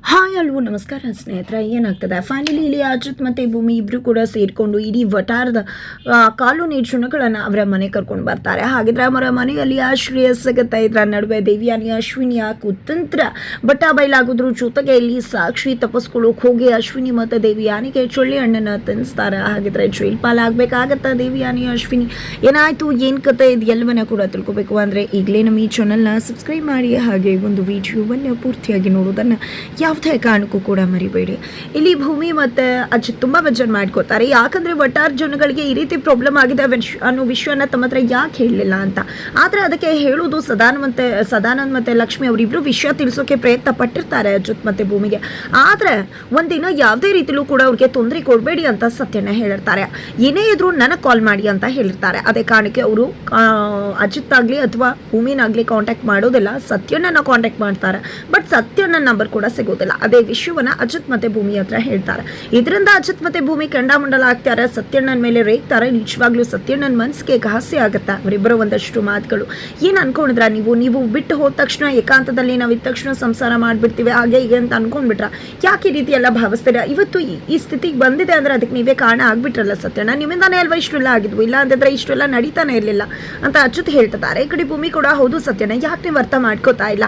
Hi ಅಲ್ವೋ ನಮಸ್ಕಾರ ಸ್ನೇಹಿತರೆ. ಏನಾಗ್ತದೆ ಫೈನಲಿ ಇಲ್ಲಿ ಅಜಿತ್ ಮತ್ತು ಭೂಮಿ ಇಬ್ಬರು ಕೂಡ ಸೇರಿಕೊಂಡು ಇಡೀ ವಟಾರದ ಕಾಲೋನಿ ಕ್ಷಣಗಳನ್ನು ಅವರ ಮನೆ ಕರ್ಕೊಂಡು ಬರ್ತಾರೆ. ಹಾಗಿದ್ರೆ ಅವರ ಮನೆಯಲ್ಲಿ ಆಶ್ರಯ ಸಿಗುತ್ತಾ ಇದರ ನಡುವೆ ದೇವಿಯಾನಿ ಅಶ್ವಿನಿಯ ಕುತಂತ್ರ ಬಟ್ಟ ಬಯಲಾಗೋದ್ರ ಜೊತೆಗೆ ಇಲ್ಲಿ ಸಾಕ್ಷಿ ತಪ್ಪಿಸ್ಕೊಳ್ಳೋಕೆ ಹೋಗಿ ಅಶ್ವಿನಿ ಮತ್ತು ದೇವಿಯಾನಿಗೆ ಚೊಳ್ಳಿ ಹಣ್ಣನ್ನು ತಿನ್ನಿಸ್ತಾರೆ. ಹಾಗಿದ್ರೆ ಜೈಲ್ ಪಾಲಾಗಬೇಕಾಗತ್ತಾ ದೇವಿಯಾನಿ ಅಶ್ವಿನಿ? ಏನಾಯಿತು, ಏನು ಕತೆ, ಇದು ಎಲ್ಲವನ್ನ ಕೂಡ ತಿಳ್ಕೊಬೇಕು ಅಂದರೆ ಈಗಲೇ ನಮ್ಮ ಈ ಚಾನಲ್ನ ಸಬ್ಸ್ಕ್ರೈಬ್ ಮಾಡಿ, ಹಾಗೆ ಒಂದು ವಿಡಿಯೋವನ್ನು ಪೂರ್ತಿಯಾಗಿ ನೋಡೋದನ್ನು ಯಾವುದೇ ಕಾರಣಕ್ಕೂ ಕೂಡ ಮರಿಬೇಡಿ. ಇಲ್ಲಿ ಭೂಮಿ ಮತ್ತು ಅಜಿತ್ ತುಂಬ ಬೇಜಾರು ಮಾಡ್ಕೋತಾರೆ. ಯಾಕಂದರೆ ಒಟ್ಟಾರೆ ಜನಗಳಿಗೆ ಈ ರೀತಿ ಪ್ರಾಬ್ಲಮ್ ಆಗಿದೆ ಅನ್ನೋ ವಿಷಯನ ತಮ್ಮ ಹತ್ರ ಯಾಕೆ ಹೇಳಲಿಲ್ಲ ಅಂತ. ಆದರೆ ಅದಕ್ಕೆ ಹೇಳೋದು ಸದಾನಂದ್ ಮತ್ತು ಲಕ್ಷ್ಮಿ ಅವರಿಬ್ಬರು ವಿಷಯ ತಿಳಿಸೋಕೆ ಪ್ರಯತ್ನ ಪಟ್ಟಿರ್ತಾರೆ ಅಜಿತ್ ಮತ್ತು ಭೂಮಿಗೆ. ಆದರೆ ಒಂದಿನ ಯಾವುದೇ ರೀತಿಲೂ ಕೂಡ ಅವ್ರಿಗೆ ತೊಂದರೆ ಕೊಡಬೇಡಿ ಅಂತ ಸತ್ಯನ ಹೇಳಿರ್ತಾರೆ. ಏನೇ ಇದ್ರೂ ನನಗೆ ಕಾಲ್ ಮಾಡಿ ಅಂತ ಹೇಳಿರ್ತಾರೆ. ಅದೇ ಕಾರಣಕ್ಕೆ ಅವರು ಅಜಿತ್ ಆಗಲಿ ಅಥವಾ ಭೂಮಿನಾಗಲಿ ಕಾಂಟ್ಯಾಕ್ಟ್ ಮಾಡೋದಿಲ್ಲ, ಸತ್ಯನ ಕಾಂಟ್ಯಾಕ್ಟ್ ಮಾಡ್ತಾರೆ. ಬಟ್ ಸತ್ಯನ ನಂಬರ್ ಕೂಡ ಸಿಗೋದಿಲ್ಲ. ಅದೇ ವಿಷಯವನ್ನ ಅಜಿತ್ ಮತ್ತೆ ಭೂಮಿ ಹತ್ರ ಹೇಳ್ತಾರೆ. ಇದರಿಂದ ಅಜಿತ್ ಮತ್ತೆ ಭೂಮಿ ಕೆಂಡಾಮಂಡಲ ಆಗ್ತಾರೆ, ಸತ್ಯಣ್ಣನ ಮೇಲೆ ರೇಗ್ತಾರೆ. ನಿಜವಾಗ್ಲೂ ಸತ್ಯಣ್ಣನ ಮನಸ್ಸಿಗೆ ಘಾಸಿ ಆಗುತ್ತೆ ಅವರಿಬ್ಬರ ಒಂದಷ್ಟು ಮಾತುಗಳು. ಏನು ಅನ್ಕೊಂಡಿದ್ರ ನೀವು ಬಿಟ್ಟು ಹೋದ ತಕ್ಷಣ ಏಕಾಂತದಲ್ಲಿ ನಾವು ಇದ್ದ ತಕ್ಷಣ ಸಂಸಾರ ಮಾಡ್ಬಿಡ್ತೀವಿ ಹಾಗೆ ಹೀಗೆ ಅಂತ ಅನ್ಕೊಂಡ್ಬಿಟ್ರ? ಯಾಕೆ ಈ ರೀತಿ ಎಲ್ಲ ಭಾವಿಸ್ತೀರಾ? ಇವತ್ತು ಈ ಸ್ಥಿತಿಗೆ ಬಂದಿದೆ ಅಂದ್ರೆ ಅದಕ್ಕೆ ನೀವೇ ಕಾರಣ ಆಗ್ಬಿಟ್ರಲ್ಲ ಸತ್ಯಣ್ಣ, ನಿಮ್ಮಿಂದಾನೇ ಅಲ್ವಾ ಇಷ್ಟೆಲ್ಲ ಆಗಿದ್ವು, ಇಲ್ಲ ಅಂತಂದ್ರೆ ಇಷ್ಟೆಲ್ಲ ನಡೀತಾನೆ ಇರಲಿಲ್ಲ ಅಂತ ಅಚ್ಯುತ್ ಹೇಳ್ತಿದ್ದಾರೆ. ಈ ಕಡೆ ಭೂಮಿ ಕೂಡ ಹೌದು ಸತ್ಯಣ್ಣ, ಯಾಕೆ ನೀವು ಅರ್ಥ ಮಾಡ್ಕೋತಾ ಇಲ್ಲ?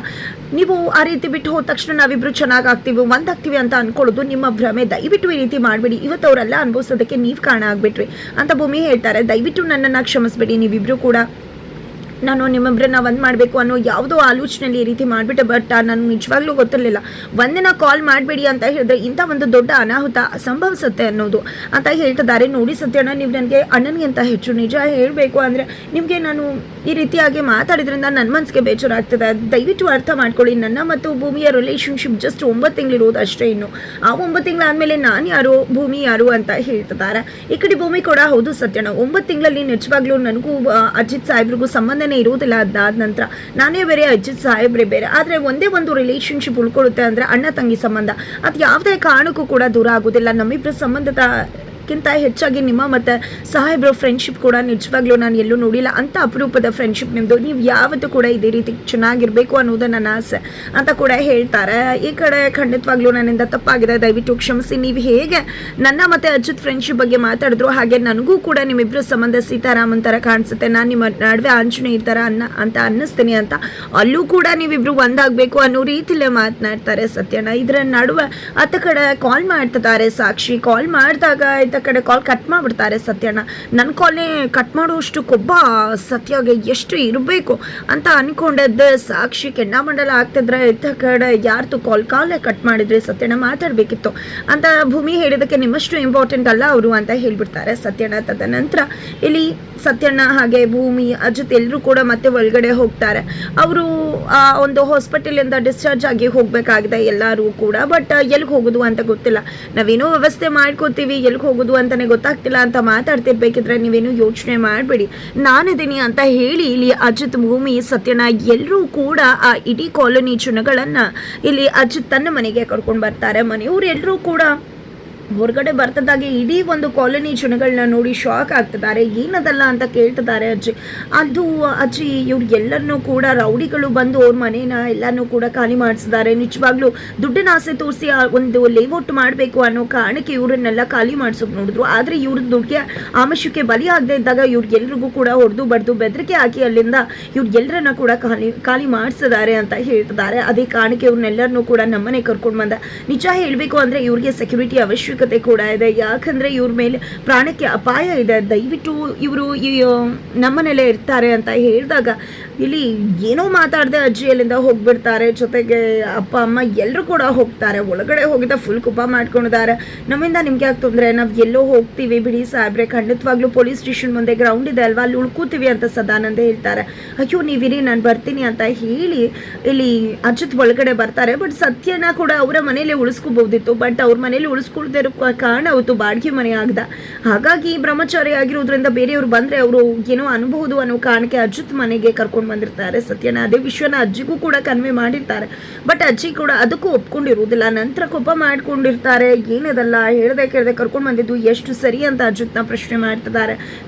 ನೀವು ಆ ರೀತಿ ಬಿಟ್ಟು ಹೋದ ತಕ್ಷಣ ನಾವಿಬ್ರು ಚೆನ್ನಾಗಾಗ್ತೀವಿ ಒಂದಾಗ್ತೀವಿ ಅಂತ ಅನ್ಕೊಳ್ಳೋದು ನಿಮ್ಮ ಭ್ರಮೆ. ದಯವಿಟ್ಟು ಈ ರೀತಿ ಮಾಡಬೇಡಿ, ಇವತ್ತು ಅವರೆಲ್ಲ ಅನುಭವಿಸೋದಕ್ಕೆ ನೀವು ಕಾರಣ ಆಗ್ಬಿಟ್ರಿ ಅಂತ ಭೂಮಿ ಹೇಳ್ತಾರೆ. ದಯವಿಟ್ಟು ನನ್ನನ್ನು ಕ್ಷಮಿಸ್ಬೇಡಿ, ನೀವಿಬ್ರು ಕೂಡ ನಾನು ನಿಮ್ಮೊಬ್ಬರನ್ನ ಒಂದು ಮಾಡಬೇಕು ಅನ್ನೋ ಯಾವುದೋ ಆಲೋಚನೆಯಲ್ಲಿ ಈ ರೀತಿ ಮಾಡಿಬಿಟ್ಟೆ. ಬಟ್ ನಾನು ನಿಜವಾಗ್ಲೂ ಗೊತ್ತಿರಲಿಲ್ಲ. ಒಂದಿನ ಕಾಲ್ ಮಾಡಬೇಡಿ ಅಂತ ಹೇಳಿದ್ರೆ ಇಂಥ ಒಂದು ದೊಡ್ಡ ಅನಾಹುತ ಸಂಭವಿಸುತ್ತೆ ಅನ್ನೋದು ಅಂತ ಹೇಳ್ತಿದ್ದಾರೆ. ನೋಡಿ ಸತ್ಯಣ್ಣ, ನೀವು ನನಗೆ ಅಣ್ಣನಿಗಿಂತ ಹೆಚ್ಚು. ನಿಜ ಹೇಳಬೇಕು ಅಂದರೆ ನಿಮಗೆ ನಾನು ಈ ರೀತಿಯಾಗಿ ಮಾತಾಡಿದ್ರಿಂದ ನನ್ನ ಮನಸ್ಸಿಗೆ ಬೇಜಾರಾಗ್ತದೆ. ದಯವಿಟ್ಟು ಅರ್ಥ ಮಾಡ್ಕೊಳ್ಳಿ. ನನ್ನ ಮತ್ತು ಭೂಮಿಯ ರಿಲೇಷನ್ಶಿಪ್ ಜಸ್ಟ್ 9 ತಿಂಗಳಿರೋದು ಅಷ್ಟೇ. ಇನ್ನು ಆ 9 ತಿಂಗಳಾದಮೇಲೆ ನಾನು ಯಾರು ಭೂಮಿ ಯಾರು ಅಂತ ಹೇಳ್ತಿದ್ದಾರೆ. ಈ ಕಡೆ ಭೂಮಿ ಕೂಡ ಹೌದು ಸತ್ಯಣ್ಣ, 9 ತಿಂಗಳಲ್ಲಿ ನಿಜವಾಗ್ಲೂ ನನಗೂ ಅಜಿತ್ ಸಾಹೇಬ್ರಿಗೂ ಸಂಬಂಧ ಇರುವುದಿಲ್ಲ. ಅದಾದ ನಂತರ ನಾನೇ ಬೇರೆ, ಅಜಿತ್ ಸಾಹೇಬ್ರೆ ಬೇರೆ. ಆದರೆ ಒಂದೇ ಒಂದು ರಿಲೇಷನ್ಶಿಪ್ ಉಳ್ಕೊಳ್ಳುತ್ತೆ ಅಂದರೆ ಅಣ್ಣ ತಂಗಿ ಸಂಬಂಧ. ಅದು ಯಾವುದೇ ಕಾರಣಕ್ಕೂ ಕೂಡ ದೂರ ಆಗೋದಿಲ್ಲ. ನಮ್ಮಿಬ್ಬರ ಸಂಬಂಧದ ಹೆಚ್ಚಾಗಿ ನಿಮ್ಮ ಮತ್ತು ಸಾಹೇಬ್ರ ಫ್ರೆಂಡ್ಶಿಪ್ ಕೂಡ ನಿಜವಾಗ್ಲೂ ನಾನು ಎಲ್ಲೂ ನೋಡಿಲ್ಲ. ಅಂತ ಅಪರೂಪದ ಫ್ರೆಂಡ್ಶಿಪ್ ನಿಮ್ಮದು. ನೀವು ಯಾವತ್ತೂ ಕೂಡ ಇದೇ ರೀತಿ ಚೆನ್ನಾಗಿರಬೇಕು ಅನ್ನೋದು ನನ್ನ ಆಸೆ ಅಂತ ಕೂಡ ಹೇಳ್ತಾರೆ. ಈ ಕಡೆ ಖಂಡಿತವಾಗ್ಲೂ ನನ್ನಿಂದ ತಪ್ಪಾಗಿದೆ, ದಯವಿಟ್ಟು ಕ್ಷಮಿಸಿ. ನೀವು ಹೇಗೆ ನನ್ನ ಮತ್ತು ಅಜಿತ್ ಫ್ರೆಂಡ್ಶಿಪ್ ಬಗ್ಗೆ ಮಾತಾಡಿದ್ರು ಹಾಗೆ ನನಗೂ ಕೂಡ ನಿಮ್ಮಿಬ್ಬರ ಸಂಬಂಧ ಸೀತಾರಾಮನ್ ಥರ ಕಾಣಿಸುತ್ತೆ. ನಾನು ನಿಮ್ಮ ನಡುವೆ ಆಂಜನೇಯ ಥರ ಅಂತ ಅನ್ನಿಸ್ತೀನಿ ಅಂತ ಅಲ್ಲೂ ಕೂಡ ನೀವಿಬ್ರು ಒಂದಾಗಬೇಕು ಅನ್ನೋ ರೀತಿಲೇ ಮಾತನಾಡ್ತಾರೆ ಸತ್ಯಣ್ಣ. ಇದರ ನಡುವೆ ಅತ್ತ ಕಡೆ ಕಾಲ್ ಮಾಡ್ತಿದ್ದಾರೆ ಸಾಕ್ಷಿ. ಕಾಲ್ ಮಾಡಿದಾಗ ಇತ್ತ ಕಡೆ ಕಾಲ್ ಕಟ್ ಮಾಡಿಬಿಡ್ತಾರೆ ಸತ್ಯಣ್ಣ. ನನ್ನ ಕಾಲ್ನೇ ಕಟ್ ಮಾಡುವಷ್ಟು ಕೊಬ್ಬ ಸತ್ಯಗೆ ಎಷ್ಟು ಇರಬೇಕು ಅಂತ ಅನ್ಕೊಂಡಿದ್ದೆ. ಸಾಕ್ಷಿ ಕೆಂಡಾಮಂಡಲ ಆಗ್ತಿದ್ರೆ ಇತ್ತ ಕಡೆ ಯಾರ್ದು ಕಾಲೇ ಕಟ್ ಮಾಡಿದ್ರೆ ಸತ್ಯಣ್ಣ ಮಾತಾಡಬೇಕಿತ್ತು ಅಂತ ಭೂಮಿ ಹೇಳಿದಕ್ಕೆ ನಿಮ್ಮಷ್ಟು ಇಂಪಾರ್ಟೆಂಟ್ ಅಲ್ಲ ಅವರು ಅಂತ ಹೇಳ್ಬಿಡ್ತಾರೆ ಸತ್ಯಣ್ಣ. ತದನಂತರ ಇಲ್ಲಿ ಸತ್ಯಣ್ಣ ಹಾಗೆ ಭೂಮಿ ಅಜಿತ್ ಎಲ್ಲರೂ ಕೂಡ ಮತ್ತೆ ಒಳಗಡೆ ಹೋಗ್ತಾರೆ. ಅವರು ಒಂದು ಹಾಸ್ಪಿಟಲಿಂದ ಡಿಸ್ಚಾರ್ಜ್ ಆಗಿ ಹೋಗಬೇಕಾಗಿದೆ ಎಲ್ಲರೂ ಕೂಡ. ಬಟ್ ಎಲ್ಲಿಗೆ ಹೋಗೋದು ಅಂತ ಗೊತ್ತಿಲ್ಲ. ನಾವೇನೋ ವ್ಯವಸ್ಥೆ ಮಾಡ್ಕೋತೀವಿ, ಎಲ್ಲಿಗೆ ಹೋಗೋದು ಅಂತಾನೆ ಗೊತ್ತಾಗ್ತಿಲ್ಲ ಅಂತ ಮಾತಾಡ್ತಿರ್ಬೇಕಿದ್ರೆ ನೀವೇನು ಯೋಚನೆ ಮಾಡಬೇಡಿ, ನಾನಿದ್ದೀನಿ ಅಂತ ಹೇಳಿ ಇಲ್ಲಿ ಅಜಿತ್ ಭೂಮಿ ಸತ್ಯಣ್ಣ ಎಲ್ಲರೂ ಕೂಡ ಆ ಇಡೀ ಕಾಲೋನಿ ಜನಗಳನ್ನ ಇಲ್ಲಿ ಅಜಿತ್ ತನ್ನ ಮನೆಗೆ ಕರ್ಕೊಂಡು ಬರ್ತಾರೆ. ಮನೆಯವರು ಎಲ್ಲರೂ ಕೂಡ ಹೊರಗಡೆ ಬರ್ತದಾಗೆ ಇಡೀ ಒಂದು ಕಾಲೋನಿ ಜನಗಳನ್ನ ನೋಡಿ ಶಾಕ್ ಆಗ್ತಿದ್ದಾರೆ. ಏನದಲ್ಲ ಅಂತ ಕೇಳ್ತಿದ್ದಾರೆ ಅಜ್ಜಿ ಇವ್ರು ಎಲ್ಲರನ್ನೂ ಕೂಡ ರೌಡಿಗಳು ಬಂದು ಅವ್ರ ಮನೇನ ಎಲ್ಲನೂ ಕೂಡ ಖಾಲಿ ಮಾಡಿಸಿದ್ದಾರೆ. ನಿಜವಾಗ್ಲೂ ದುಡ್ಡಿನ ಆಸೆ ತೋರಿಸಿ ಒಂದು ಲೇಔಟ್ ಮಾಡಬೇಕು ಅನ್ನೋ ಕಾರಣಕ್ಕೆ ಇವ್ರನ್ನೆಲ್ಲ ಖಾಲಿ ಮಾಡಿಸೋಕೆ ನೋಡಿದ್ರು. ಆದರೆ ಇವ್ರ ದುಡ್ಡಿಗೆ ಆಮಿಷಕ್ಕೆ ಬಲಿ ಆಗದೆ ಇದ್ದಾಗ ಇವ್ರಿಗೆಲ್ರಿಗೂ ಕೂಡ ಹೊಡೆದು ಬಡ್ದು ಬೆದರಿಕೆ ಹಾಕಿ ಅಲ್ಲಿಂದ ಇವ್ರಿಗೆಲ್ಲರನ್ನ ಕೂಡ ಖಾಲಿ ಮಾಡಿಸಿದ್ದಾರೆ ಅಂತ ಹೇಳ್ತಿದ್ದಾರೆ. ಅದೇ ಕಾರಣಕ್ಕೆ ಇವ್ರನ್ನೆಲ್ಲರನ್ನೂ ಕೂಡ ನಮ್ಮನೆ ಕರ್ಕೊಂಡು ಬಂದ. ನಿಜ ಹೇಳಬೇಕು ಅಂದರೆ ಇವ್ರಿಗೆ ಸೆಕ್ಯೂರಿಟಿ ಅವಶ್ಯಕತೆ ಕೂಡ ಇದೆ. ಯಾಕಂದ್ರೆ ಇವ್ರ ಮೇಲೆ ಪ್ರಾಣಕ್ಕೆ ಅಪಾಯ ಇದೆ. ದಯವಿಟ್ಟು ಇವರು ನಮ್ಮನೆಲ್ಲೇ ಇರ್ತಾರೆ ಅಂತ ಹೇಳಿದಾಗ ಇಲ್ಲಿ ಏನೋ ಮಾತಾಡದೆ ಅಜ್ಜಿ ಅಲ್ಲಿಂದ ಹೋಗ್ಬಿಡ್ತಾರೆ. ಜೊತೆಗೆ ಅಪ್ಪ ಅಮ್ಮ ಎಲ್ಲರೂ ಕೂಡ ಹೋಗ್ತಾರೆ. ಒಳಗಡೆ ಹೋಗಿದ್ದ ಫುಲ್ ಕುಪ ಮಾಡ್ಕೊಂಡಿದ್ದಾರೆ. ನಮ್ಮಿಂದ ನಿಮ್ಗೆ ಯಾಕೆ ತೊಂದರೆ, ನಾವು ಎಲ್ಲೋ ಹೋಗ್ತೀವಿ ಬಿಡಿ ಸಾಹೇಬ್ರೆ, ಖಂಡಿತವಾಗ್ಲೂ ಪೊಲೀಸ್ ಸ್ಟೇಷನ್ ಮುಂದೆ ಗ್ರೌಂಡ್ ಇದೆ ಅಲ್ವಾ, ಅಲ್ಲಿ ಉಳ್ಕೋತೀವಿ ಅಂತ ಸದಾನಂದ ಹೇಳ್ತಾರೆ. ಅಯ್ಯೋ ನೀವಿರಿ ನಾನು ಬರ್ತೀನಿ ಅಂತ ಹೇಳಿ ಇಲ್ಲಿ ಅಜಿತ್ ಒಳಗಡೆ ಬರ್ತಾರೆ. ಬಟ್ ಸತ್ಯನ ಕೂಡ ಅವರ ಮನೇಲಿ ಉಳಿಸ್ಕೋಬಹುದಿತ್ತು. ಬಟ್ ಅವ್ರ ಮನೇಲಿ ಉಳಿಸ್ಕೊಳ್ದೇ ಇರೋ ಕಾರಣ ಅವತ್ತು ಬಾಡಿಗೆ ಮನೆ ಆಗದ. ಹಾಗಾಗಿ ಬ್ರಹ್ಮಚಾರಿ ಆಗಿರೋದ್ರಿಂದ ಬೇರೆಯವರು ಬಂದರೆ ಅವರು ಏನೋ ಅನ್ಬಹುದು ಅನ್ನೋ ಕಾರಣಕ್ಕೆ ಅಜಿತ್ ಮನೆಗೆ ಕರ್ಕೊಂಡು ಬಂದಿರ್ತಾರೆ ಸತ್ಯನ. ಅದೇ ವಿಷಯನ ಅಜ್ಜಿಗೂ ಕೂಡ ಕನ್ವೆ ಮಾಡಿರ್ತಾರೆ. ಬಟ್ ಅಜ್ಜಿ ಕೂಡ ಅದಕ್ಕೂ ಒಪ್ಕೊಂಡಿರುವುದಿಲ್ಲ. ನಂತರ ಕೋಪ ಮಾಡ್ಕೊಂಡಿರ್ತಾರೆ. ಏನದಲ್ಲ ಹೇಳ್ದೆ ಕೇಳ್ದೆ ಕರ್ಕೊಂಡು ಬಂದಿದ್ದು ಎಷ್ಟು ಸರಿ ಅಂತ ಅಜಿತ್ನ ಪ್ರಶ್ನೆ ಮಾಡ್ತಿದ್ದಾರೆ.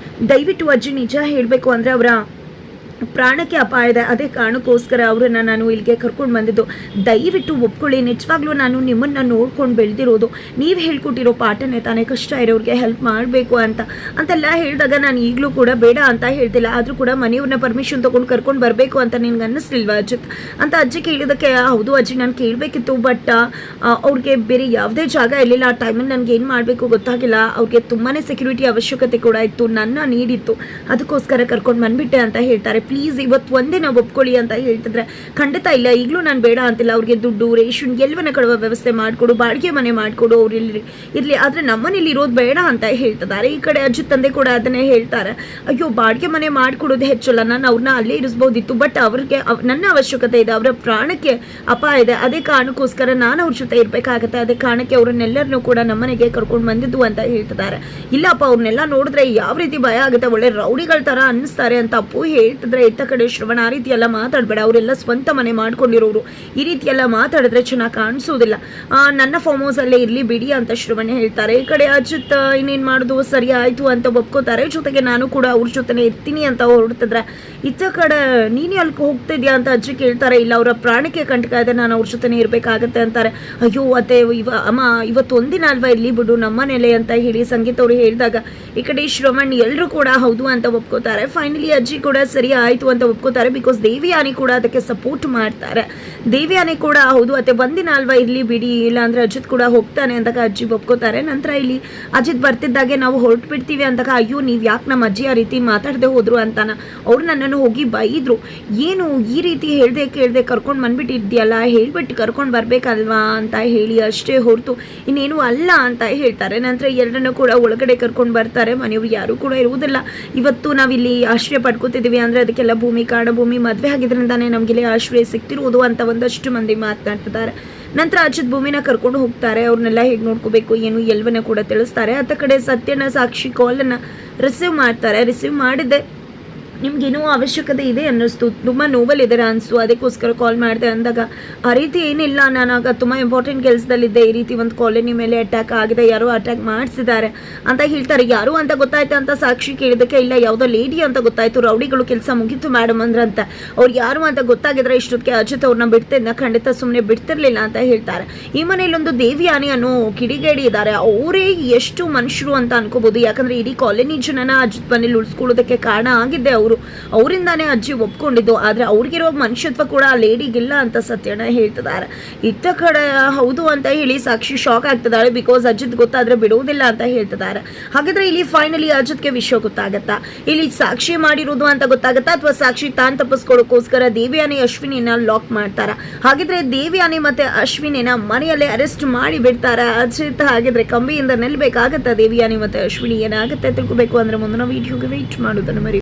ದಯವಿಟ್ಟು ಅಜ್ಜಿ ನಿಜ ಹೇಳಬೇಕು ಅಂದರೆ ಅವರ ಪ್ರಾಣಕ್ಕೆ ಅಪಾಯ ಇದೆ, ಅದೇ ಕಾರಣಕ್ಕೋಸ್ಕರ ಅವರನ್ನು ನಾನು ಇಲ್ಲಿಗೆ ಕರ್ಕೊಂಡು ಬಂದಿದ್ದು. ದಯವಿಟ್ಟು ಒಪ್ಕೊಳ್ಳಿ, ನಿಜವಾಗ್ಲೂ ನಾನು ನಿಮ್ಮನ್ನು ನೋಡ್ಕೊಂಡು ಬೆಳೆದಿರೋದು. ನೀವು ಹೇಳ್ಕೊಟ್ಟಿರೋ ಪಾಠನೇ ತಾನೇ, ಕಷ್ಟ ಇರೋರಿಗೆ ಹೆಲ್ಪ್ ಮಾಡಬೇಕು ಅಂತೆಲ್ಲ ಹೇಳಿದಾಗ ನಾನು ಈಗಲೂ ಕೂಡ ಬೇಡ ಅಂತ ಹೇಳ್ತಿಲ್ಲ. ಆದರೂ ಕೂಡ ಮನೆಯವ್ರನ್ನ ಪರ್ಮಿಷನ್ ತೊಗೊಂಡು ಕರ್ಕೊಂಡು ಬರಬೇಕು ಅಂತ ನಿನ್ಗೆ ಅನ್ನಿಸ್ಲಿಲ್ವಾ ಅಜಿತ್ ಅಂತ ಅಜ್ಜಿ ಕೇಳಿದಕ್ಕೆ, ಹೌದು ಅಜ್ಜಿ ನಾನು ಕೇಳಬೇಕಿತ್ತು, ಬಟ್ ಅವ್ರಿಗೆ ಬೇರೆ ಯಾವುದೇ ಜಾಗ ಇರಲಿಲ್ಲ. ಆ ಟೈಮಲ್ಲಿ ನನಗೆ ಏನು ಮಾಡಬೇಕು ಗೊತ್ತಾಗಿಲ್ಲ. ಅವ್ರಿಗೆ ತುಂಬಾ ಸೆಕ್ಯೂರಿಟಿ ಅವಶ್ಯಕತೆ ಕೂಡ ಇತ್ತು, ನನ್ನ ನೀಡಿತ್ತು, ಅದಕ್ಕೋಸ್ಕರ ಕರ್ಕೊಂಡು ಬಂದುಬಿಟ್ಟೆ ಅಂತ ಹೇಳ್ತಾರೆ. ಪ್ಲೀಸ್ ಇವತ್ತು ಒಂದೇ ನಾವು ಒಪ್ಕೊಳ್ಳಿ ಅಂತ ಹೇಳ್ತಿದ್ರೆ, ಖಂಡಿತ ಇಲ್ಲ, ಈಗಲೂ ನಾನು ಬೇಡ ಅಂತಿಲ್ಲ. ಅವ್ರಿಗೆ ದುಡ್ಡು ರೇಷನ್ ಎಲ್ಲವನ್ನ ಕೊಡುವ ವ್ಯವಸ್ಥೆ ಮಾಡಿಕೊಡು, ಬಾಡಿಗೆ ಮನೆ ಮಾಡಿಕೊಡು, ಅವ್ರು ಇರಲಿ, ಆದರೆ ನಮ್ಮನೇಲಿ ಇರೋದು ಬೇಡ ಅಂತ ಹೇಳ್ತಿದ್ದಾರೆ. ಈ ಕಡೆ ಅಜ್ಜಿ ತಂದೆ ಕೂಡ ಅದನ್ನೇ ಹೇಳ್ತಾರೆ, ಅಯ್ಯೋ ಬಾಡಿಗೆ ಮನೆ ಮಾಡಿಕೊಡೋದು ಹೆಚ್ಚಲ್ಲ, ನಾನು ಅವ್ರನ್ನ ಅಲ್ಲೇ ಇರಿಸ್ಬೋದಿತ್ತು, ಬಟ್ ಅವ್ರಿಗೆ ನನ್ನ ಅವಶ್ಯಕತೆ ಇದೆ, ಅವರ ಪ್ರಾಣಕ್ಕೆ ಅಪಾಯ ಇದೆ, ಅದೇ ಕಾರಣಕ್ಕೋಸ್ಕರ ನಾನು ಅವ್ರ ಜೊತೆ ಇರಬೇಕಾಗತ್ತೆ, ಅದೇ ಕಾರಣಕ್ಕೆ ಅವ್ರನ್ನೆಲ್ಲರನ್ನೂ ಕೂಡ ನಮ್ಮನೆಗೆ ಕರ್ಕೊಂಡು ಬಂದಿದ್ದು ಅಂತ ಹೇಳ್ತಿದ್ದಾರೆ. ಇಲ್ಲಪ್ಪ, ಅವ್ರನ್ನೆಲ್ಲ ನೋಡಿದ್ರೆ ಯಾವ ರೀತಿ ಭಯ ಆಗುತ್ತೆ, ಒಳ್ಳೆ ರೌಡಿಗಳ ಥರ ಅನ್ನಿಸ್ತಾರೆ ಅಂತ ಅಪ್ಪು ಹೇಳ್ತಿದ್ರೆ, ಇತ್ತ ಕಡೆ ಶ್ರವಣ ಆ ರೀತಿ ಎಲ್ಲ ಮಾತಾಡಬೇಡ, ಅವರೆಲ್ಲ ಸ್ವಂತ ಮನೆ ಮಾಡ್ಕೊಂಡಿರೋರು, ಈ ರೀತಿ ಎಲ್ಲ ಮಾತಾಡಿದ್ರೆ ಚೆನ್ನಾಗಿ ಕಾಣಿಸೋದಿಲ್ಲ, ನನ್ನ ಫಾರ್ಮ್ ಹೌಸಲ್ಲೇ ಇರಲಿ ಬಿಡಿ ಅಂತ ಶ್ರವಣ ಹೇಳ್ತಾರೆ. ಈ ಕಡೆ ಅಜಿತ್ ಇನ್ನೇನು ಮಾಡೋದು, ಸರಿ ಆಯಿತು ಅಂತ ಒಪ್ಕೋತಾರೆ. ಜೊತೆಗೆ ನಾನು ಕೂಡ ಅವ್ರ ಜೊತೆನೇ ಇರ್ತೀನಿ ಅಂತ ಹೊರಡ್ತಿದ್ರೆ, ಇತ್ತ ಕಡೆ ನೀನೇ ಅಲ್ಲಿ ಹೋಗ್ತಿದ್ಯಾ ಅಂತ ಅಜ್ಜಿ ಕೇಳ್ತಾರೆ. ಇಲ್ಲ, ಅವರ ಪ್ರಾಣಕ್ಕೆ ಕಂಟಕ ಇದೆ, ನಾನು ಅವ್ರ ಜೊತೆನೇ ಇರಬೇಕಾಗತ್ತೆ ಅಂತಾರೆ. ಅಯ್ಯೋ ಅತ್ತೆ, ಅಮ್ಮ ಇವತ್ತು ಒಂದಿನ ಅಲ್ವಾ ಇಲ್ಲಿ ಬಿಡು ನಮ್ಮನೇಲೆ ಅಂತ ಹೇಳಿ ಸಂಗೀತ ಅವರು ಹೇಳಿದಾಗ, ಈ ಕಡೆ ಶ್ರವಣ್ ಎಲ್ಲರೂ ಕೂಡ ಹೌದು ಅಂತ ಒಪ್ಕೋತಾರೆ. ಫೈನಲಿ ಅಜ್ಜಿ ಕೂಡ ಸರಿ ಆಯಿತು ಅಂತ ಒಪ್ಕೋತಾರೆ. ಬಿಕಾಸ್ ದೇವಿಯಾನಿ ಕೂಡ ಅದಕ್ಕೆ ಸಪೋರ್ಟ್ ಮಾಡ್ತಾರೆ. ದೇವಿಯಾನಿ ಕೂಡ ಹೌದು ಅತ್ತೆ ಒಂದಿನ ಅಲ್ವಾ ಇರಲಿ ಬಿಡಿ, ಇಲ್ಲಾಂದ್ರೆ ಅಜಿತ್ ಕೂಡ ಹೋಗ್ತಾನೆ ಅಂದಾಗ ಅಜ್ಜಿ ಒಪ್ಕೋತಾರೆ. ನಂತರ ಇಲ್ಲಿ ಅಜಿತ್ ಬರ್ತಿದ್ದಾಗೆ ನಾವು ಹೊರಟು ಬಿಡ್ತೀವಿ ಅಂದಾಗ, ಅಯ್ಯೋ ನೀವು ಯಾಕೆ ನಮ್ಮ ಅಜ್ಜಿ ಆ ರೀತಿ ಮಾತಾಡದೆ ಹೋದ್ರು ಅಂತಾನ ಅವ್ರು ನನ್ನನ್ನು ಹೋಗಿ ಬೈದ್ರು, ಏನು ಈ ರೀತಿ ಹೇಳ್ದೆ ಕರ್ಕೊಂಡು ಬಂದ್ಬಿಟ್ಟಿದ್ಯಲ್ಲ, ಹೇಳ್ಬಿಟ್ಟು ಕರ್ಕೊಂಡು ಬರ್ಬೇಕಲ್ವಾ ಅಂತ ಹೇಳಿ ಅಷ್ಟೇ ಹೊರತು ಇನ್ನೇನು ಅಲ್ಲ ಅಂತ ಹೇಳ್ತಾರೆ. ನಂತರ ಎಲ್ಲರನ್ನೂ ಕೂಡ ಒಳಗಡೆ ಕರ್ಕೊಂಡು ಬರ್ತಾರೆ. ಮನೆಯವರು ಯಾರು ಕೂಡ ಇರುವುದಿಲ್ಲ. ಇವತ್ತು ನಾವಿಲ್ಲಿ ಆಶ್ರಯ ಪಡ್ಕೋತಿದ್ದೀವಿ ಅಂದರೆ ಅದಕ್ಕೆಲ್ಲ ಭೂಮಿ ಕಾಡ ಭೂಮಿ ಮದುವೆ ಆಗಿದ್ರಿಂದಾನೇ ನಮಗಿಲ್ಲಿ ಆಶ್ರಯ ಸಿಗ್ತಿರುವುದು ಅಂತ ಒಂದಷ್ಟು ಮಂದಿ ಮಾತನಾಡ್ತಿದ್ದಾರೆ. ನಂತರ ಅಜಿತ್ ಭೂಮಿನ ಕರ್ಕೊಂಡು ಹೋಗ್ತಾರೆ. ಅವ್ರನ್ನೆಲ್ಲ ಹೇಗೆ ನೋಡ್ಕೋಬೇಕು ಏನು ಎಲ್ಲವನ್ನ ಕೂಡ ತಿಳಿಸ್ತಾರೆ. ಅತ್ತ ಕಡೆ ಸತ್ಯನ ಸಾಕ್ಷಿ ಕಾಲನ್ನು ರಿಸೀವ್ ಮಾಡ್ತಾರೆ. ರಿಸೀವ್ ಮಾಡಿದ್ದೆ ನಿಮ್ಗೇನೋ ಅವಶ್ಯಕತೆ ಇದೆ ಅನ್ನಿಸ್ತು, ತುಂಬ ನೋವಲ್ಲಿದ್ದಾರೆ ಅನಿಸ್ತು, ಅದಕ್ಕೋಸ್ಕರ ಕಾಲ್ ಮಾಡಿದೆ ಅಂದಾಗ, ಆ ರೀತಿ ಏನಿಲ್ಲ, ನಾನಾಗ ತುಂಬ ಇಂಪಾರ್ಟೆಂಟ್ ಕೆಲಸದಲ್ಲಿದ್ದೆ, ಈ ರೀತಿ ಒಂದು ಕಾಲೋನಿ ಮೇಲೆ ಅಟ್ಯಾಕ್ ಆಗಿದೆ, ಯಾರೋ ಅಟ್ಯಾಕ್ ಮಾಡಿಸಿದ್ದಾರೆ ಅಂತ ಹೇಳ್ತಾರೆ. ಯಾರು ಅಂತ ಗೊತ್ತಾಯ್ತು ಅಂತ ಸಾಕ್ಷಿ ಕೇಳಿದಕ್ಕೆ, ಇಲ್ಲ ಯಾವುದೋ ಲೇಡಿ ಅಂತ ಗೊತ್ತಾಯ್ತು, ರೌಡಿಗಳು ಕೆಲಸ ಮುಗೀತು ಮೇಡಮ್ ಅಂದ್ರಂತ. ಅವ್ರು ಯಾರು ಅಂತ ಗೊತ್ತಾಗಿದ್ರೆ ಇಷ್ಟೊತ್ತಿಗೆ ಅಜಿತ್ ಅವ್ರನ್ನ ಬಿಡ್ತಿದ್ದ, ಖಂಡಿತ ಸುಮ್ಮನೆ ಬಿಡ್ತಿರ್ಲಿಲ್ಲ ಅಂತ ಹೇಳ್ತಾರೆ. ಈ ಮನೆಯಲ್ಲೊಂದು ದೇವಿಯಾನಿ ಅನ್ನೋ ಕಿಡಿಗೇಡಿ ಇದ್ದಾರೆ, ಅವರೇ ಎಷ್ಟು ಮನುಷ್ಯರು ಅಂತ ಅನ್ಕೋಬಹುದು. ಯಾಕಂದ್ರೆ ಇಡೀ ಕಾಲೋನಿ ಜನನ ಅಜಿತ್ ಮನೇಲಿ ಉಳಿಸ್ಕೊಳ್ಳೋದಕ್ಕೆ ಕಾರಣ ಆಗಿದ್ದೆ ಅವರಿಂದಾನೇ ಅಜ್ಜಿ ಒಪ್ಕೊಂಡಿದ್ದು. ಆದ್ರೆ ಅವ್ರಿಗಿರೋ ಮನುಷ್ಯತ್ವ ಕೂಡ ಆ ಲೇಡಿಗಿಲ್ಲ ಅಂತ ಸತ್ಯನ ಹೇಳ್ತಿದ್ದಾರೆ. ಇತ್ತ ಕಡೆ ಹೌದು ಅಂತ ಹೇಳಿ ಸಾಕ್ಷಿ ಶಾಕ್ ಆಗ್ತಿದ್ದಾಳೆ. ಬಿಕಾಸ್ ಅಜಿತ್ ಗೊತ್ತಾದ್ರೆ ಬಿಡುವುದಿಲ್ಲ ಅಂತ ಹೇಳ್ತಿದ್ದಾರೆ. ಹಾಗಾದ್ರೆ ಇಲ್ಲಿ ಫೈನಲಿ ಅಜಿತ್ಗೆ ವಿಷಯ ಗೊತ್ತಾಗತ್ತಾ, ಇಲ್ಲಿ ಸಾಕ್ಷಿ ಮಾಡಿರೋದು ಅಂತ ಗೊತ್ತಾಗತ್ತಾ, ಅಥವಾ ಸಾಕ್ಷಿ ತಾನು ತಪ್ಪಿಸ್ಕೊಳ್ಳೋಕೋಸ್ಕರ ದೇವಿಯಾನಿ ಅಶ್ವಿನಿನ ಲಾಕ್ ಮಾಡ್ತಾರ? ಹಾಗಿದ್ರೆ ದೇವಿಯಾನಿ ಮತ್ತೆ ಅಶ್ವಿನಿನ ಮನೆಯಲ್ಲೇ ಅರೆಸ್ಟ್ ಮಾಡಿ ಬಿಡ್ತಾರ ಅಜಿತ್? ಹಾಗಿದ್ರೆ ಕಂಬಿಯಿಂದ ನಿಲ್ಬೇಕಾಗತ್ತಾ ದೇವಿಯಾನಿ ಮತ್ತೆ ಅಶ್ವಿನಿ? ಏನಾಗುತ್ತೆ ತಿಳ್ಕೊಬೇಕು ಅಂದ್ರೆ ಮುಂದಿನ ವಿಡಿಯೋಗೆ ವೇಟ್ ಮಾಡೋದನ್ನು ಮರಿ.